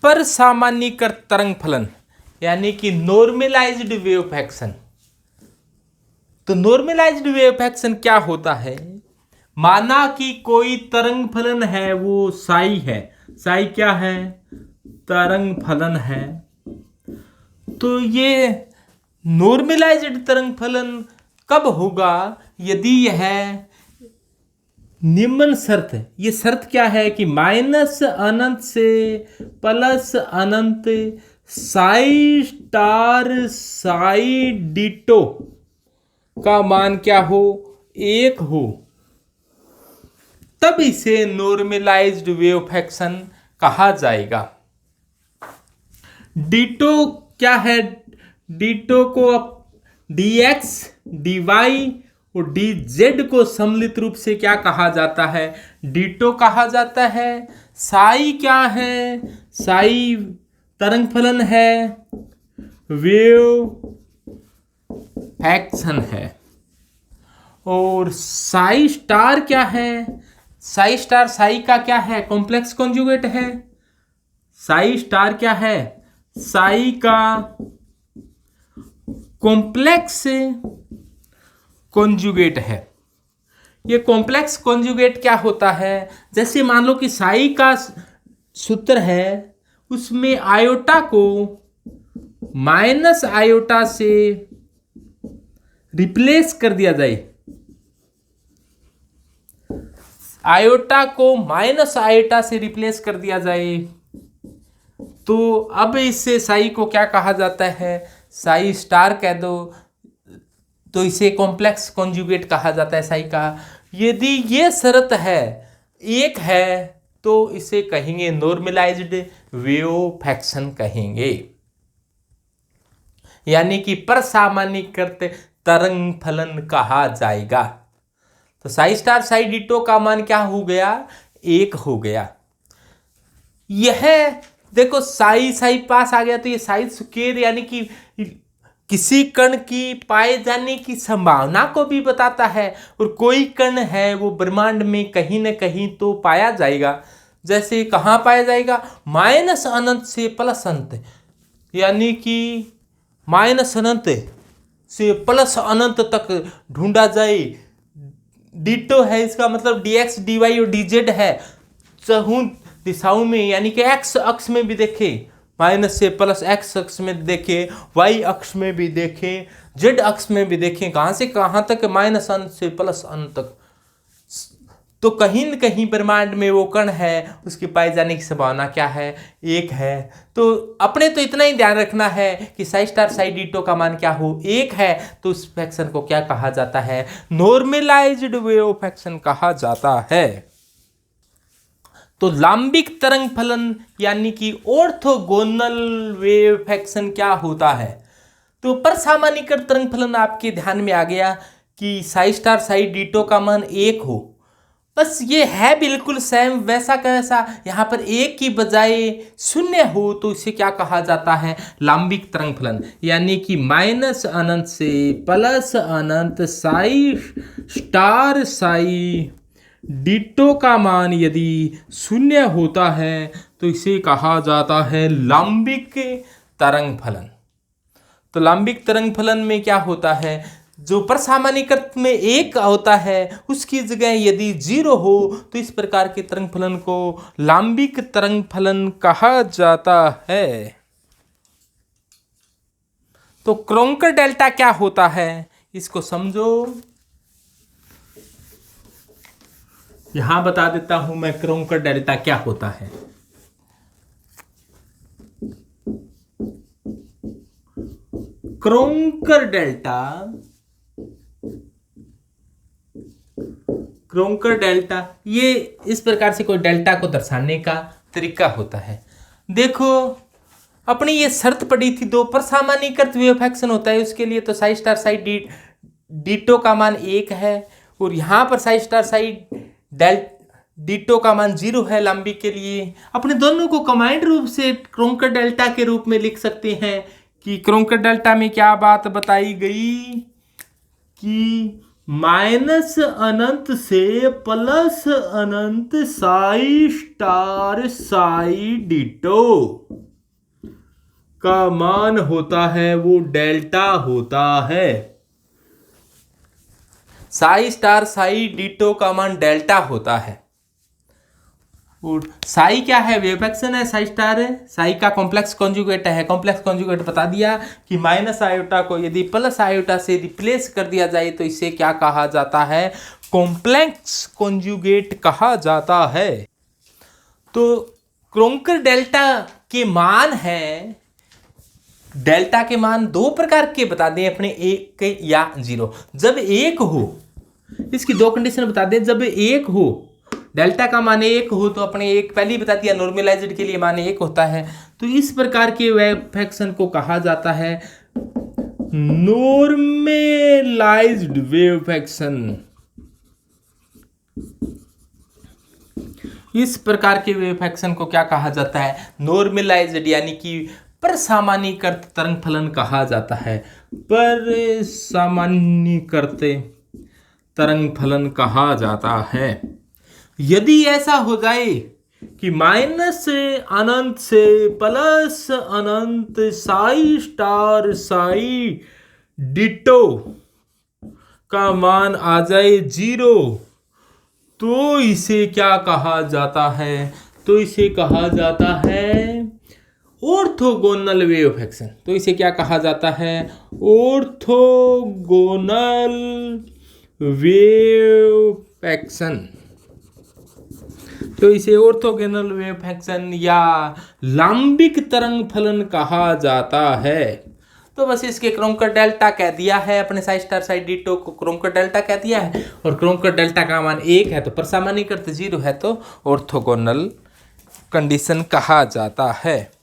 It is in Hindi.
पर सामान्यीकृत तरंग फलन यानी कि नॉर्मलाइज्ड वेव फंक्शन। तो नॉर्मलाइज्ड वेव फंक्शन क्या होता है? माना कि कोई तरंग फलन है, वो साई है। साई क्या है? तरंग फलन है। तो ये नॉर्मलाइज्ड तरंग फलन कब होगा? यदि यह निम्न शर्त है। ये शर्त क्या है कि माइनस अनंत से प्लस अनंत साई स्टार साई डिटो का मान क्या हो? 1 हो, तब इसे नॉर्मलाइज्ड वेव फंक्शन कहा जाएगा। डिटो क्या है? डिटो को dx dy और dz को सम्मिलित रूप से क्या कहा जाता है? डिटो कहा जाता है। साई क्या है? साई तरंग फलन है, वेव फंक्शन है। और साई स्टार क्या है? साई स्टार साई का क्या है? कॉम्प्लेक्स कॉन्जुगेट है। साई स्टार क्या है? साई का कॉम्प्लेक्स कॉन्जुगेट है। ये कॉम्प्लेक्स कॉन्जुगेट क्या होता है? जैसे मान लो कि साई का सूत्र है, उसमें आयोटा को माइनस आयोटा से रिप्लेस कर दिया जाए। आयोटा को माइनस आयोटा से रिप्लेस कर दिया जाए, तो अब इससे साई को क्या कहा जाता है? साई स्टार कह दो, तो इसे कॉम्प्लेक्स कॉन्जुगेट कहा जाता है साई का। यदि ये शर्त है, 1 है, तो इसे कहेंगे नॉर्मलाइज्ड वेव फंक्शन कहेंगे, यानी कि परसामान्यीकृत तरंग फलन कहा जाएगा। तो साई स्टार साई डिटो का मान क्या हो गया? 1 हो गया। यह देखो साई साई पास आ गया, तो ये साई स्क्वायर यानी कि किसी कण की पाए जाने की संभावना को भी बताता है। और कोई कण है वो ब्रह्मांड में कहीं न कहीं तो पाया जाएगा। जैसे कहाँ पाया जाएगा? माइनस अनंत से प्लस अनंत, यानी कि माइनस अनंत से प्लस अनंत तक ढूंढा जाए। डिटो है, इसका मतलब dx dy और dz है चहुं दिशाओं में, यानी कि x अक्ष में भी देखे, माइनस से प्लस x अक्ष में देखे, y अक्ष में भी देखे, z अक्ष में भी देखें, कहाँ से कहाँ तक? माइनस अनंत से प्लस अनंत तक। तो कहीं न कहीं ब्रह्मांड में वो कण है, उसके पाए जाने की संभावना क्या है? 1 है। तो अपने तो इतना ही ध्यान रखना है कि साई स्टार साई डिटो का मान क्या हो? 1 है। तो उस फंक्शन को क्या कहा जाता है? नॉर्मलाइज्ड वेव फंक्शन कहा जाता है। तो लांबिक तरंग फलन यानी कि ऑर्थोगोनल वेव फंक्शन क्या होता है? तो परसामान्यीकृत तरंग फलन आपके ध्यान में आ गया कि साई स्टार साई डिटो का मान 1 हो। बस ये है बिल्कुल सेम वैसा कैसा, यहाँ पर 1 की बजाय 0 हो, तो इसे क्या कहा जाता है? लांबिक तरंग फलन, यानी कि माइनस अनंत से प्लस अनंत साई स्टार साई डिटो का मान यदि 0 होता है, तो इसे कहा जाता है लांबिक तरंग फलन। तो लांबिक तरंग फलन में क्या होता है? जो परसामान्यीकृत में 1 होता है, उसकी जगह यदि 0 हो, तो इस प्रकार के तरंग फलन को लांबिक तरंग फलन कहा जाता है। तो क्रोंकर डेल्टा क्या होता है, इसको समझो। यहां बता देता हूं मैं क्रोंकर डेल्टा क्या होता है। क्रोंकर डेल्टा ये इस प्रकार से कोई डेल्टा को दर्शाने का तरीका होता है। देखो अपनी ये शर्त पड़ी थी, 2 परसामान्यीकृत वेव फंक्शन होता है, उसके लिए तो साई स्टार साई डिटो का मान 1 है, और यहाँ पर साई स्टार साई डिटो का मान 0 है लांबिक के लिए। अपने दोनों को कंबाइंड रूप से क्रोंकर डेल्टा के रूप में लिख सकते हैं कि क्रोंकर डेल्टा में क्या बात बताई गई कि माइनस अनंत से प्लस अनंत साई स्टार साई डिटो का मान होता है वो डेल्टा होता है। साई स्टार साई डिटो का मान डेल्टा होता है। और साई क्या है? वेव फंक्शन है, साई स्टार है, साई का कॉम्प्लेक्स कॉन्जुगेट है। कॉम्प्लेक्स कॉन्जुगेट बता दिया कि माइनस आयोटा को यदि प्लस आयोटा से रिप्लेस कर दिया जाए तो इसे क्या कहा जाता है? कॉम्प्लेक्स कॉन्जुगेट कहा जाता है। तो क्रोंकर डेल्टा के मान है, डेल्टा के मान दो प्रकार के बता दें अपने, एक या जीरो। जब एक हो, इसकी दो कंडीशन बता दें। जब एक हो, डेल्टा का मान एक हो तो अपने एक पहले ही बता दिया नॉर्मलाइज्ड के लिए मान एक होता है। तो इस प्रकार के वेव फंक्शन को कहा जाता है नॉर्मलाइज्ड वेव फंक्शन। इस प्रकार के वेव फंक्शन को क्या कहा जाता है? नॉर्मलाइज्ड, यानी कि परसामान्यीकृत तरंग फलन कहा जाता है। परसामान्यीकृत तरंग फलन कहा जाता है। यदि ऐसा हो जाए कि माइनस अनंत से प्लस अनंत साई स्टार साई डिटो का मान आ जाए जीरो, तो इसे क्या कहा जाता है? तो इसे कहा जाता है ऑर्थोगोनल वेव फंक्शन। तो इसे क्या कहा जाता है? Orthogonal wave function. तो इसे ऑर्थोगोनल वेव फंक्शन या लांबिक तरंग फलन कहा जाता है। तो बस इसके क्रोंकर डेल्टा कह दिया है, अपने साई स्टार साई डिटो को क्रोंकर डेल्टा कह दिया है। और क्रोंकर डेल्टा का मान एक है तो परसामान्यीकृत जीरो है तो ऑर्थोगोनल कंडीशन कहा जाता है।